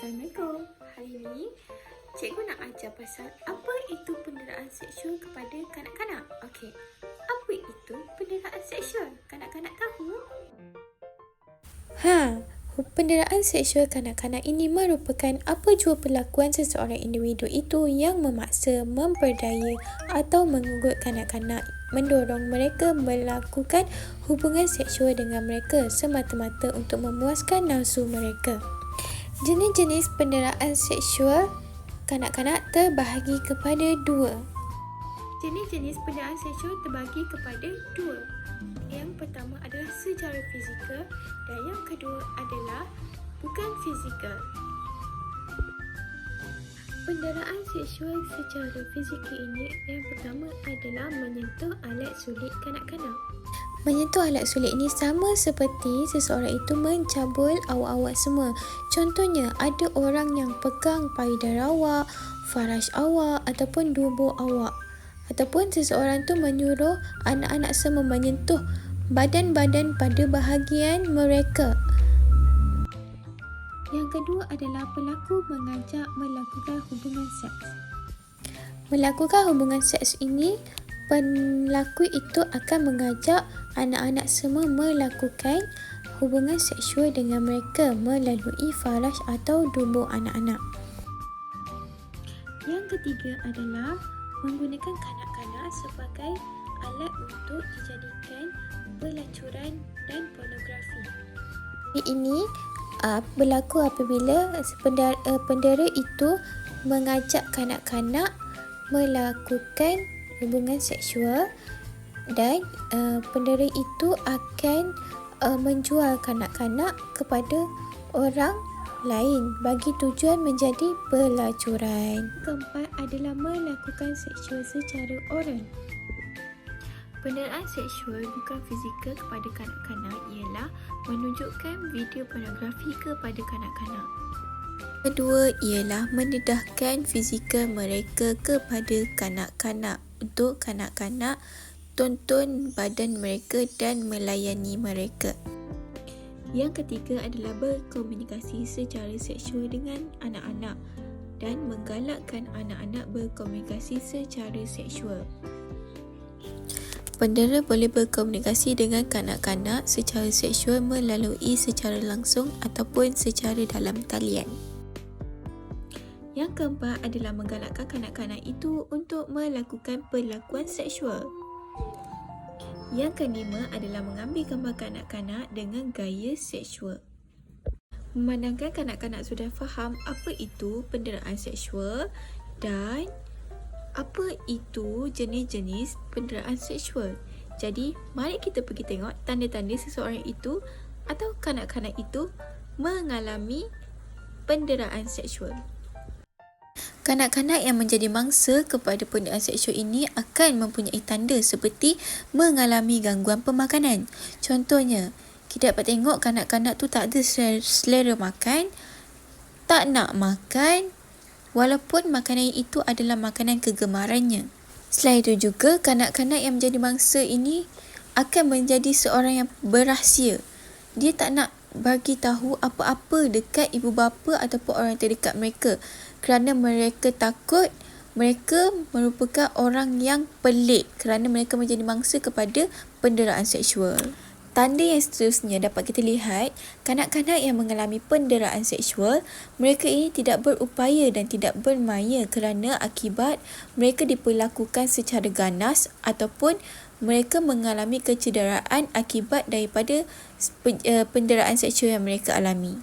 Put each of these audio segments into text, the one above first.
Assalamualaikum. Hari ini cikgu nak ajar pasal apa itu penderaan seksual kepada kanak-kanak. Okey. Apa itu penderaan seksual? Kanak-kanak tahu? Penderaan seksual kanak-kanak ini merupakan apa jua perlakuan seseorang individu itu yang memaksa, memperdaya atau menggut kanak-kanak, mendorong mereka melakukan hubungan seksual dengan mereka semata-mata untuk memuaskan nafsu mereka. Jenis-jenis penderaan seksual kanak-kanak terbahagi kepada dua. Jenis-jenis penderaan seksual terbagi kepada dua. Yang pertama adalah secara fizikal dan yang kedua adalah bukan fizikal. Penderaan seksual secara fizikal ini yang pertama adalah menyentuh alat sulit kanak-kanak. Menyentuh alat sulit ini sama seperti seseorang itu mencabul awak-awak semua. Contohnya, ada orang yang pegang payudara awak, faraj awak ataupun dubur awak. Ataupun seseorang itu menyuruh anak-anak semua menyentuh badan-badan pada bahagian mereka. Yang kedua adalah pelaku mengajak melakukan hubungan seks. Melakukan hubungan seks ini, pelaku itu akan mengajak anak-anak semua melakukan hubungan seksual dengan mereka melalui faraj atau dubur anak-anak. Yang ketiga adalah menggunakan kanak-kanak sebagai alat untuk dijadikan pelacuran dan pornografi. Ini berlaku apabila pendera itu mengajak kanak-kanak melakukan hubungan seksual dan pendera itu akan menjual kanak-kanak kepada orang lain bagi tujuan menjadi pelacuran. Keempat adalah melakukan seksual secara oral. Penderaan seksual bukan fizikal kepada kanak-kanak ialah menunjukkan video pornografi kepada kanak-kanak. Kedua ialah mendedahkan fizikal mereka kepada kanak-kanak untuk kanak-kanak tonton badan mereka dan melayani mereka. Yang ketiga adalah berkomunikasi secara seksual dengan anak-anak dan menggalakkan anak-anak berkomunikasi secara seksual. Pendera boleh berkomunikasi dengan kanak-kanak secara seksual melalui secara langsung ataupun secara dalam talian. Yang keempat adalah menggalakkan kanak-kanak itu untuk melakukan perlakuan seksual. Yang kelima adalah mengambil gambar kanak-kanak dengan gaya seksual. Memandangkan kanak-kanak sudah faham apa itu penderaan seksual dan apa itu jenis-jenis penderaan seksual. Jadi, mari kita pergi tengok tanda-tanda seseorang itu atau kanak-kanak itu mengalami penderaan seksual. Kanak-kanak yang menjadi mangsa kepada penderaan seksual ini akan mempunyai tanda seperti mengalami gangguan pemakanan. Contohnya, kita dapat tengok kanak-kanak tu tak ada selera makan, tak nak makan, walaupun makanan itu adalah makanan kegemarannya. Selain itu juga, kanak-kanak yang menjadi mangsa ini akan menjadi seorang yang berahsia. Dia tak nak bagi tahu apa-apa dekat ibu bapa ataupun orang terdekat mereka kerana mereka takut mereka merupakan orang yang pelik kerana mereka menjadi mangsa kepada penderaan seksual. Tanda yang seterusnya dapat kita lihat, kanak-kanak yang mengalami penderaan seksual, mereka ini tidak berupaya dan tidak bermaya kerana akibat mereka diperlakukan secara ganas ataupun mereka mengalami kecederaan akibat daripada penderaan seksual yang mereka alami.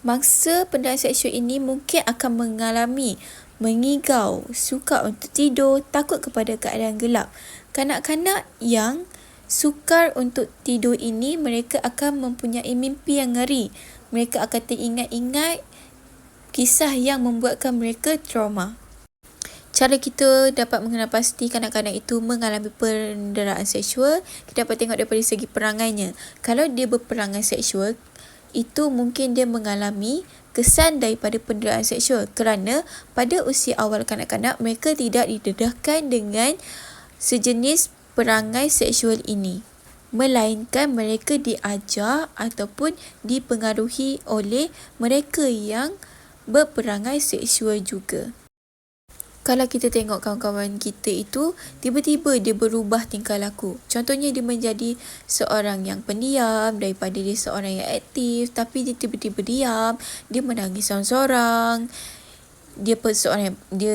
Mangsa penderaan seksual ini mungkin akan mengalami mengigau, sukar untuk tidur, takut kepada keadaan gelap. Kanak-kanak yang sukar untuk tidur ini, mereka akan mempunyai mimpi yang ngeri. Mereka akan teringat-ingat kisah yang membuatkan mereka trauma. Cara kita dapat mengenal pasti kanak-kanak itu mengalami penderaan seksual, kita dapat tengok daripada segi perangainya. Kalau dia berperangai seksual, itu mungkin dia mengalami kesan daripada penderaan seksual kerana pada usia awal kanak-kanak, mereka tidak didedahkan dengan sejenis perangai seksual ini. melainkan mereka diajar ataupun dipengaruhi oleh mereka yang berperangai seksual juga. Kalau kita tengok kawan-kawan kita itu, tiba-tiba dia berubah tingkah laku. Contohnya dia menjadi seorang yang pendiam daripada dia seorang yang aktif, tapi dia tiba-tiba diam, dia menangis seorang-seorang. Dia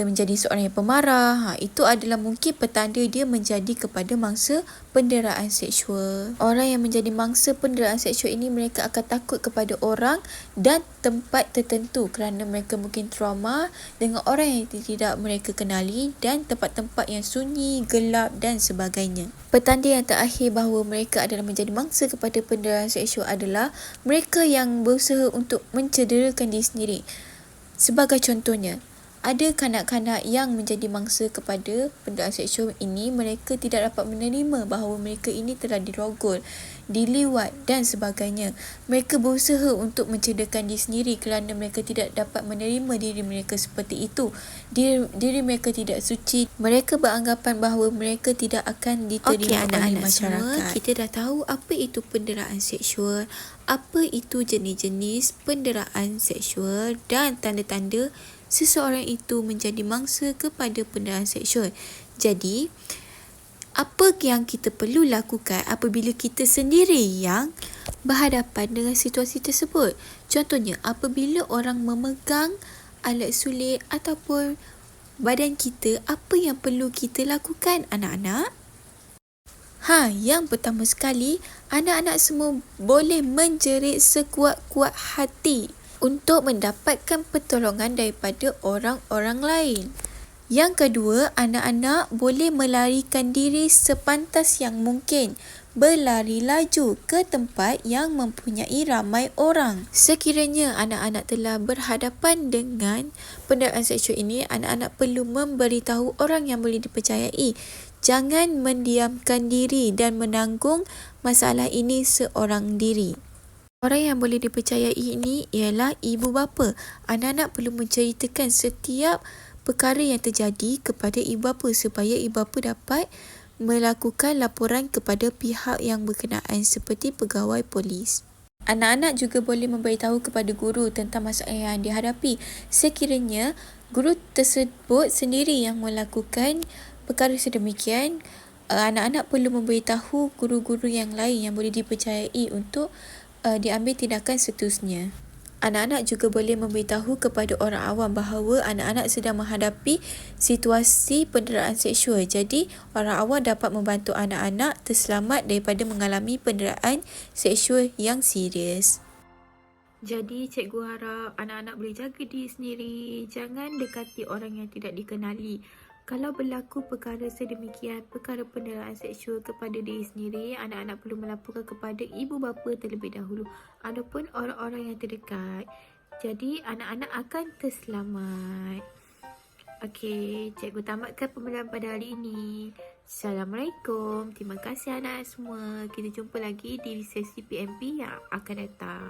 menjadi seorang yang pemarah. Itu adalah mungkin petanda dia menjadi kepada mangsa penderaan seksual. Orang yang menjadi mangsa penderaan seksual ini, mereka akan takut kepada orang dan tempat tertentu kerana mereka mungkin trauma dengan orang yang tidak mereka kenali dan tempat-tempat yang sunyi, gelap dan sebagainya. Petanda yang terakhir bahawa mereka adalah menjadi mangsa kepada penderaan seksual adalah mereka yang berusaha untuk mencederakan diri sendiri. Sebagai contohnya, ada kanak-kanak yang menjadi mangsa kepada penderaan seksual ini, mereka tidak dapat menerima bahawa mereka ini telah dirogol, diliwat dan sebagainya. Mereka berusaha untuk mencederakan diri sendiri kerana mereka tidak dapat menerima diri mereka seperti itu. Diri mereka tidak suci. Mereka beranggapan bahawa mereka tidak akan diterima oleh masyarakat. Semua, kita dah tahu apa itu penderaan seksual, apa itu jenis-jenis penderaan seksual dan tanda-tanda seseorang itu menjadi mangsa kepada penderaan seksual. Jadi, apa yang kita perlu lakukan apabila kita sendiri yang berhadapan dengan situasi tersebut? Contohnya, apabila orang memegang alat sulit ataupun badan kita, apa yang perlu kita lakukan, anak-anak? Yang pertama sekali, anak-anak semua boleh menjerit sekuat-kuat hati untuk mendapatkan pertolongan daripada orang-orang lain. Yang kedua, anak-anak boleh melarikan diri sepantas yang mungkin. Berlari laju ke tempat yang mempunyai ramai orang. Sekiranya anak-anak telah berhadapan dengan penderaan seksual ini, anak-anak perlu memberitahu orang yang boleh dipercayai. Jangan mendiamkan diri dan menanggung masalah ini seorang diri. Orang yang boleh dipercayai ini ialah ibu bapa. Anak-anak perlu menceritakan setiap perkara yang terjadi kepada ibu bapa supaya ibu bapa dapat melakukan laporan kepada pihak yang berkenaan seperti pegawai polis. Anak-anak juga boleh memberitahu kepada guru tentang masalah yang dihadapi. Sekiranya guru tersebut sendiri yang melakukan perkara sedemikian, anak-anak perlu memberitahu guru-guru yang lain yang boleh dipercayai untuk diambil tindakan seterusnya. Anak-anak juga boleh memberitahu kepada orang awam bahawa anak-anak sedang menghadapi situasi penderaan seksual. Jadi, orang awam dapat membantu anak-anak terselamat daripada mengalami penderaan seksual yang serius. Jadi, cikgu harap anak-anak boleh jaga diri sendiri. Jangan dekati orang yang tidak dikenali. Kalau berlaku perkara sedemikian, perkara penderaan seksual kepada diri sendiri, anak-anak perlu melaporkan kepada ibu bapa terlebih dahulu ataupun orang-orang yang terdekat. Jadi, anak-anak akan terselamat. Okey, cikgu tamatkan pembelajaran pada hari ini. Assalamualaikum. Terima kasih anak-anak semua. Kita jumpa lagi di sesi PMP yang akan datang.